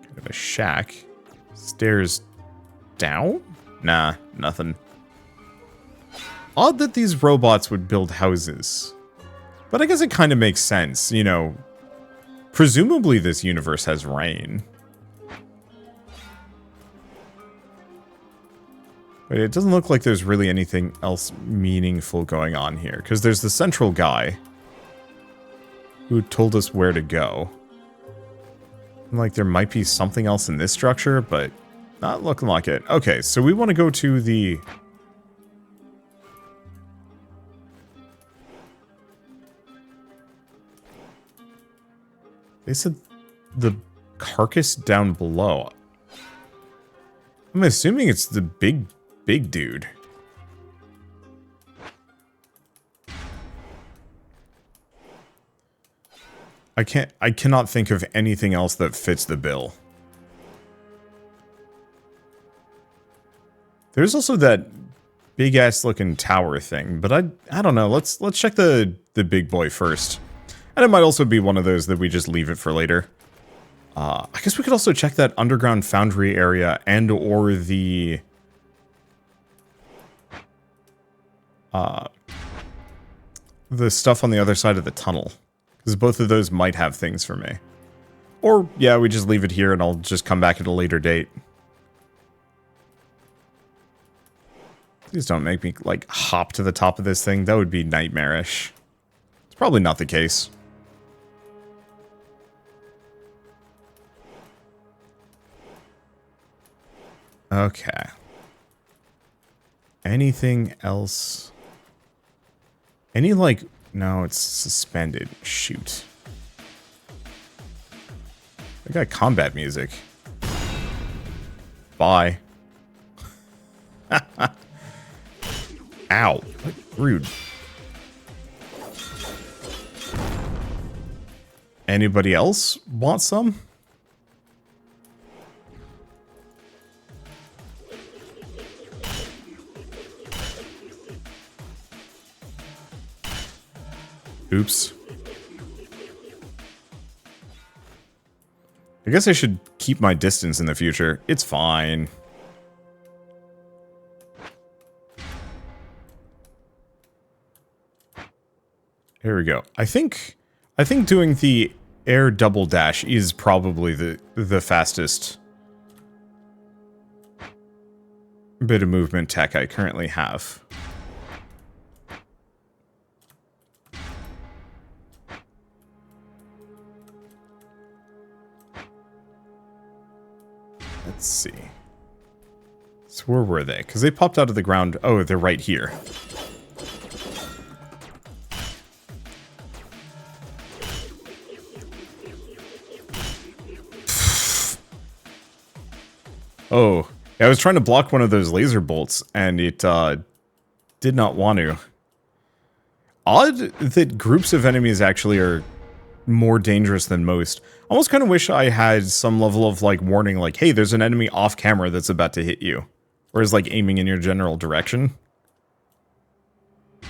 Kind of a shack. Stairs down? Nah, nothing. Odd that these robots would build houses. But I guess it kind of makes sense, you know. Presumably this universe has rain. But it doesn't look like there's really anything else meaningful going on here. Because there's the central guy who told us where to go. Like there might be something else in this structure, but not looking like it. Okay, so we want to go to the... They said the carcass down below. I'm assuming it's the big dude. I cannot think of anything else that fits the bill. There's also that big ass looking tower thing, but I don't know. Let's check the big boy first. And it might also be one of those that we just leave it for later. I guess we could also check that underground foundry area and or the stuff on the other side of the tunnel. Because both of those might have things for me. Or, yeah, we just leave it here and I'll just come back at a later date. Please don't make me, like, hop to the top of this thing. That would be nightmarish. It's probably not the case. Okay. Anything else? Any, like... No, it's suspended. Shoot. I got combat music. Bye. Ow. What? Rude. Anybody else want some? Oops. I guess I should keep my distance in the future. It's fine. Here we go. I think doing the air double dash is probably the fastest bit of movement tech I currently have. Let's see. So where were they? Because they popped out of the ground. Oh, they're right here. Oh, I was trying to block one of those laser bolts, and it did not want to. Odd that groups of enemies actually are more dangerous than most. Almost kind of wish I had some level of, like, warning, like, hey, there's an enemy off camera that's about to hit you. Whereas, like, aiming in your general direction. I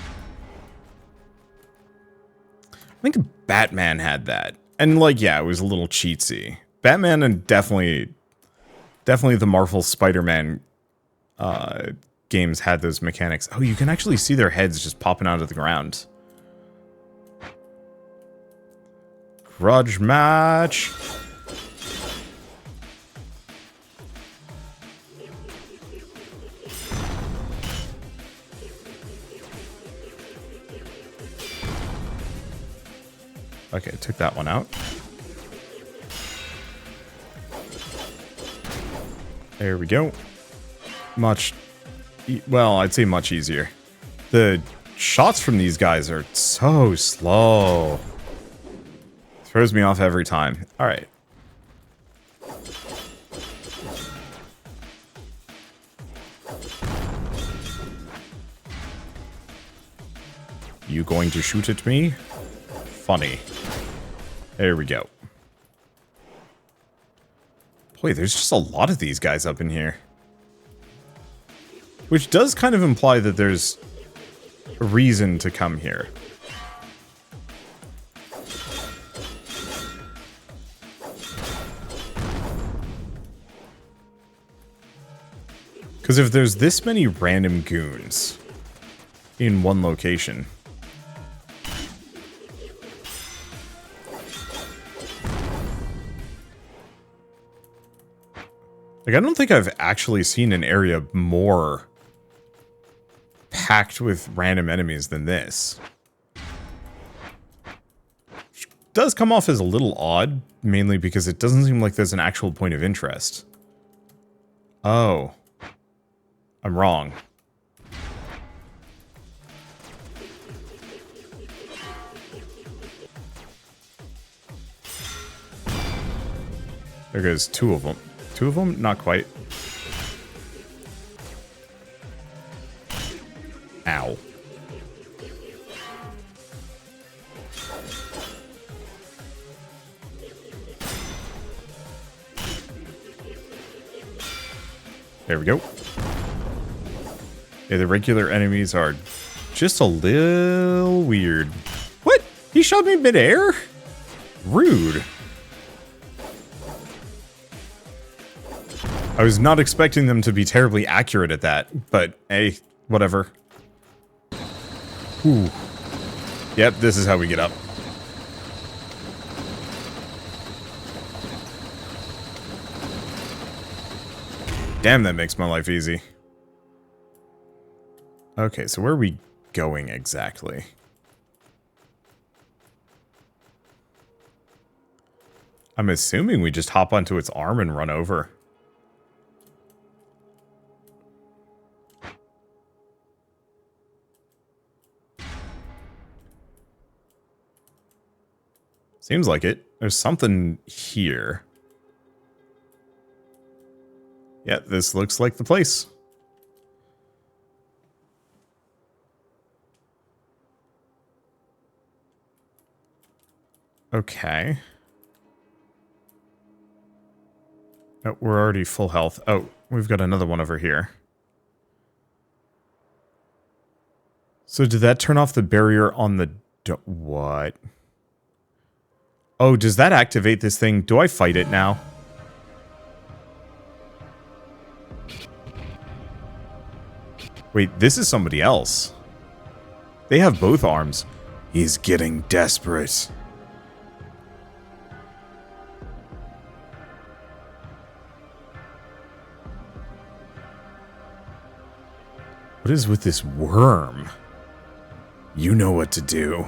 think Batman had that. And, like, yeah, it was a little cheatsy. Batman and definitely the Marvel Spider-Man games had those mechanics. Oh, you can actually see their heads just popping out of the ground. Grudge match. Okay, took that one out. There we go. Well, I'd say much easier. The shots from these guys are so slow. Throws me off every time. Alright. You going to shoot at me? Funny. There we go. Boy, there's just a lot of these guys up in here. Which does kind of imply that there's a reason to come here. Because if there's this many random goons in one location... Like, I don't think I've actually seen an area more packed with random enemies than this. Which does come off as a little odd, mainly because it doesn't seem like there's an actual point of interest. Oh. I'm wrong. There goes two of them. Two of them? Not quite. Ow. There we go. Yeah, the regular enemies are just a little weird. What? He shot me midair? Rude. I was not expecting them to be terribly accurate at that, but hey, whatever. Ooh. Yep, this is how we get up. Damn, that makes my life easy. Okay, so where are we going exactly? I'm assuming we just hop onto its arm and run over. Seems like it. There's something here. Yeah, this looks like the place. Okay. Oh, we're already full health. Oh, we've got another one over here. So did that turn off the barrier on the... What? Oh, does that activate this thing? Do I fight it now? Wait, this is somebody else. They have both arms. He's getting desperate. What is with this worm? You know what to do.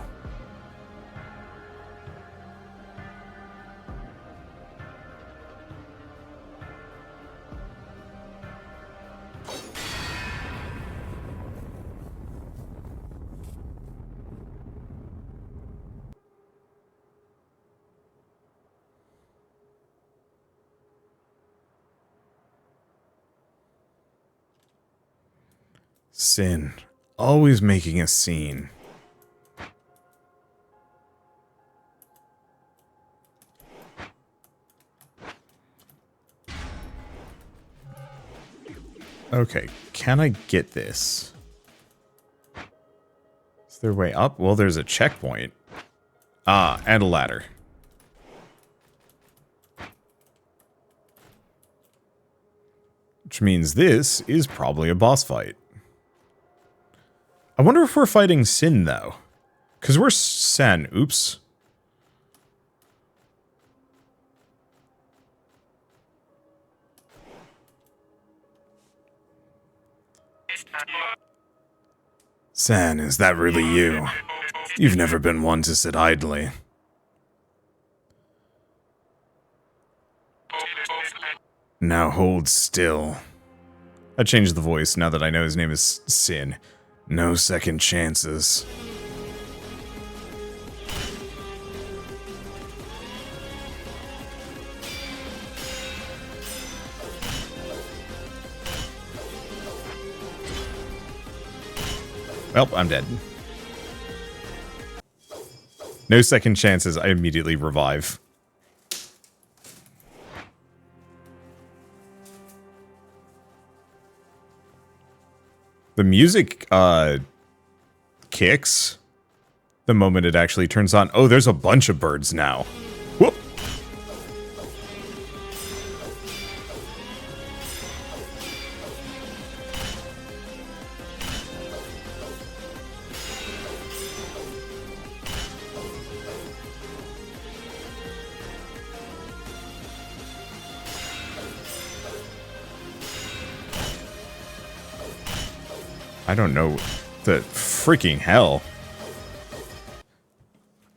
Sin. Always making a scene. Okay, can I get this? Is there a way up? Well, there's a checkpoint. Ah, and a ladder. Which means this is probably a boss fight. I wonder if we're fighting Sin, though. Because we're Sen. Oops. San, is that really you? You've never been one to sit idly. Now hold still. I changed the voice now that I know his name is Sin. No second chances. Well, I'm dead. No second chances, I immediately revive. The music, kicks the moment it actually turns on. Oh, there's a bunch of birds now. Whoop! I don't know. The freaking hell.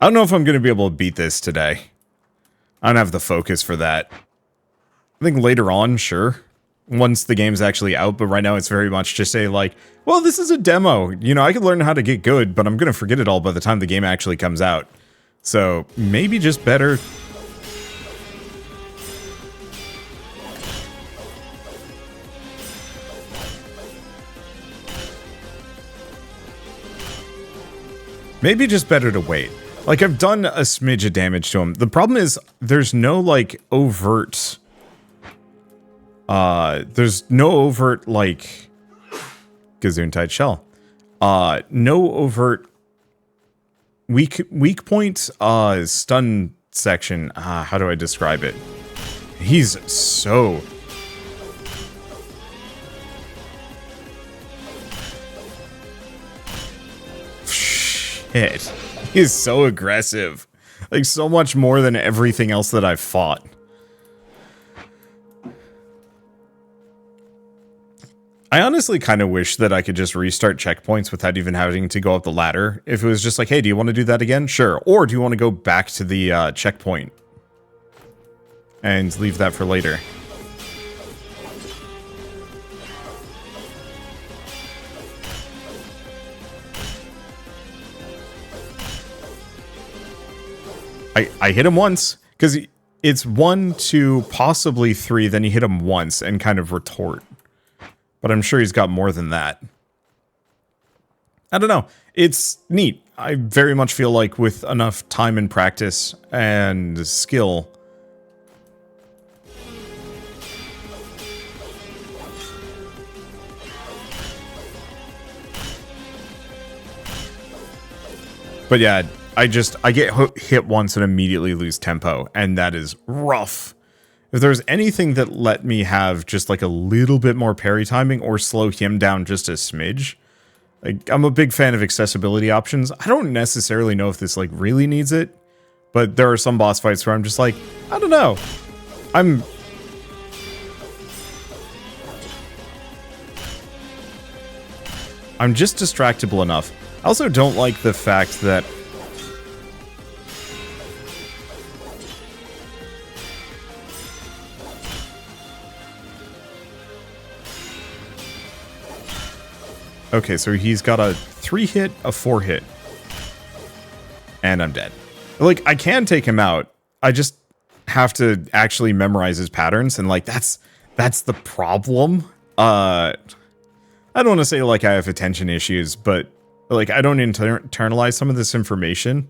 I don't know if I'm going to be able to beat this today. I don't have the focus for that. I think later on, sure. Once the game's actually out, but right now it's very much just say like, well, this is a demo. You know, I could learn how to get good, but I'm going to forget it all by the time the game actually comes out. So, maybe just better... Maybe just better to wait. Like, I've done a smidge of damage to him. The problem is, there's no, like, overt... there's no overt, like... Gesundheit shell. No overt... Weak point, stun section. How do I describe it? He's so... Shit. He's so aggressive. Like, so much more than everything else that I've fought. I honestly kind of wish that I could just restart checkpoints without even having to go up the ladder. If it was just like, hey, do you want to do that again? Sure. Or do you want to go back to the checkpoint and leave that for later? I hit him once, because it's 1, 2, possibly 3, then you hit him once and kind of retort. But I'm sure he's got more than that. I don't know. It's neat. I very much feel like with enough time and practice and skill... But yeah, I get hit once and immediately lose tempo, and that is rough. If there was anything that let me have just like a little bit more parry timing or slow him down just a smidge, like, I'm a big fan of accessibility options. I don't necessarily know if this like really needs it, but there are some boss fights where I'm just like, I don't know. I'm just distractible enough. I also don't like the fact that okay, so he's got a 3-hit, a 4-hit. And I'm dead. Like, I can take him out. I just have to actually memorize his patterns, and like that's the problem. I don't want to say like I have attention issues, but like I don't internalize some of this information.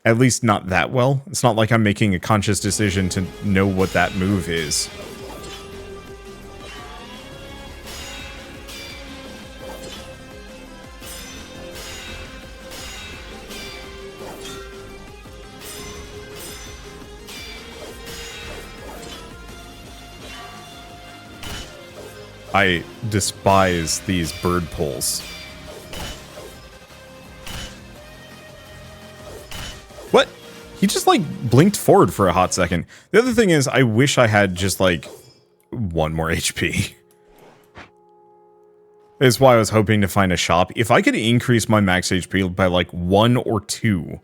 At least not that well. It's not like I'm making a conscious decision to know what that move is. I despise these bird poles. What? He just, like, blinked forward for a hot second. The other thing is, I wish I had just, like, 1 more HP. Is why I was hoping to find a shop. If I could increase my max HP by like 1 or 2,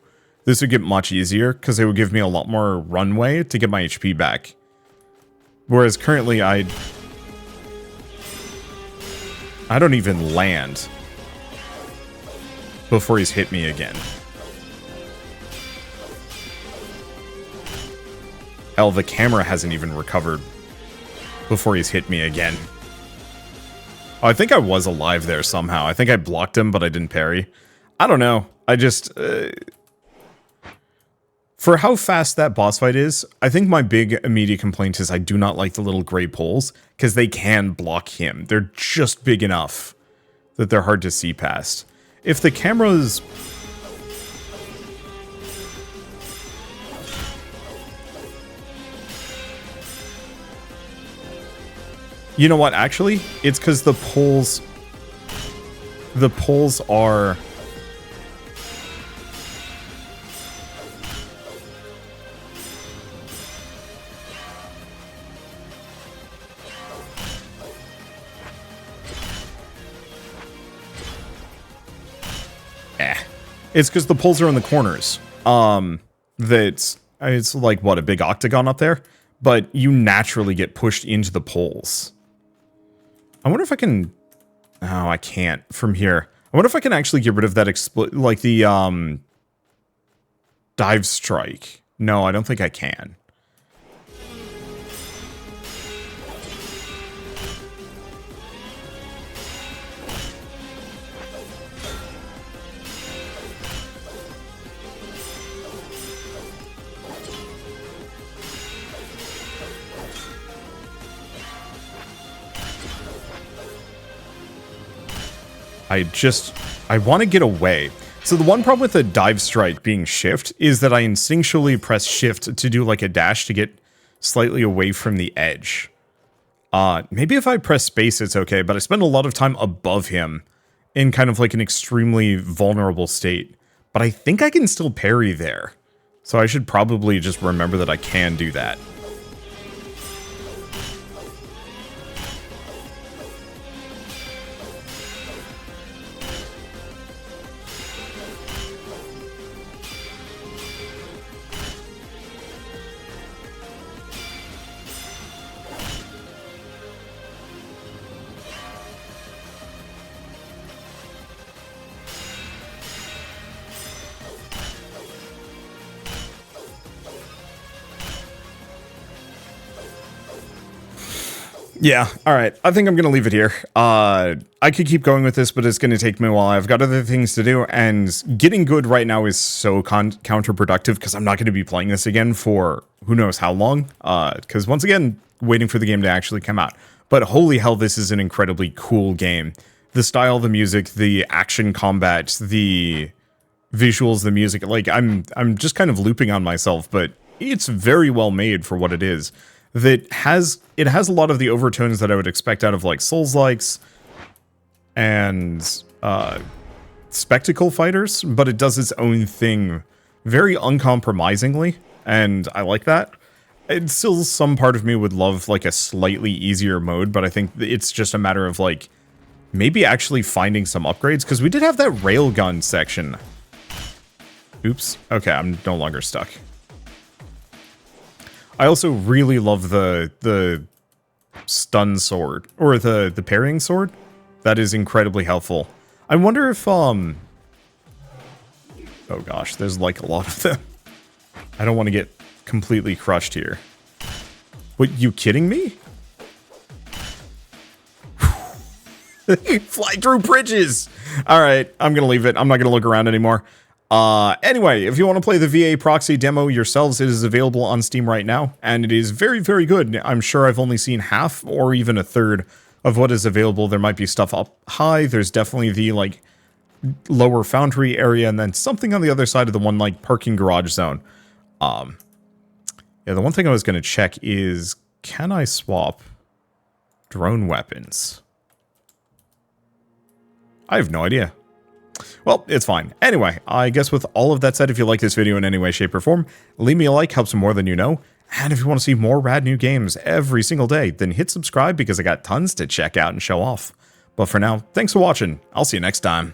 this would get much easier because it would give me a lot more runway to get my HP back. Whereas currently I don't even land before he's hit me again. Hell, the camera hasn't even recovered before he's hit me again. Oh, I think I was alive there somehow. I think I blocked him, but I didn't parry. I don't know. I just... for how fast that boss fight is, I think my big immediate complaint is I do not like the little gray poles, because they can block him. They're just big enough that they're hard to see past. If the camera's... You know what, actually? It's because the poles are... It's because the poles are in the corners. It's like, what, a big octagon up there? But you naturally get pushed into the poles. I wonder if I can... Oh, I can't from here. I wonder if I can actually get rid of that like the, dive strike. No, I don't think I can. I want to get away. So the one problem with the dive strike being shift is that I instinctually press shift to do like a dash to get slightly away from the edge. Maybe if I press space it's okay, but I spend a lot of time above him in kind of like an extremely vulnerable state. But I think I can still parry there. So I should probably just remember that I can do that. Yeah, alright. I think I'm going to leave it here. I could keep going with this, but it's going to take me a while. I've got other things to do, and getting good right now is so counterproductive, because I'm not going to be playing this again for who knows how long. Because once again, waiting for the game to actually come out. But holy hell, this is an incredibly cool game. The style, the music, the action combat, the visuals, the music, like, I'm just kind of looping on myself, but it's very well made for what it is. It has a lot of the overtones that I would expect out of like Souls-likes and spectacle fighters, but it does its own thing very uncompromisingly, and I like that. It's still some part of me would love like a slightly easier mode, but I think it's just a matter of like maybe actually finding some upgrades, because we did have that railgun section. Oops. Okay, I'm no longer stuck. I also really love the stun sword, or the parrying sword. That is incredibly helpful. I wonder if, oh gosh, there's like a lot of them. I don't want to get completely crushed here. What, you kidding me? Fly through bridges! Alright, I'm gonna leave it. I'm not gonna look around anymore. Anyway, if you want to play the V.A Proxy demo yourselves, it is available on Steam right now, and it is very, very good. I'm sure I've only seen half or even a third of what is available. There might be stuff up high. There's definitely the, like, lower foundry area, and then something on the other side of the one, like, parking garage zone. Yeah, the one thing I was going to check is, can I swap drone weapons? I have no idea. Well, it's fine. Anyway, I guess with all of that said, if you like this video in any way, shape, or form, leave me a like, helps more than you know. And if you want to see more rad new games every single day, then hit subscribe, because I got tons to check out and show off. But for now, thanks for watching. I'll see you next time.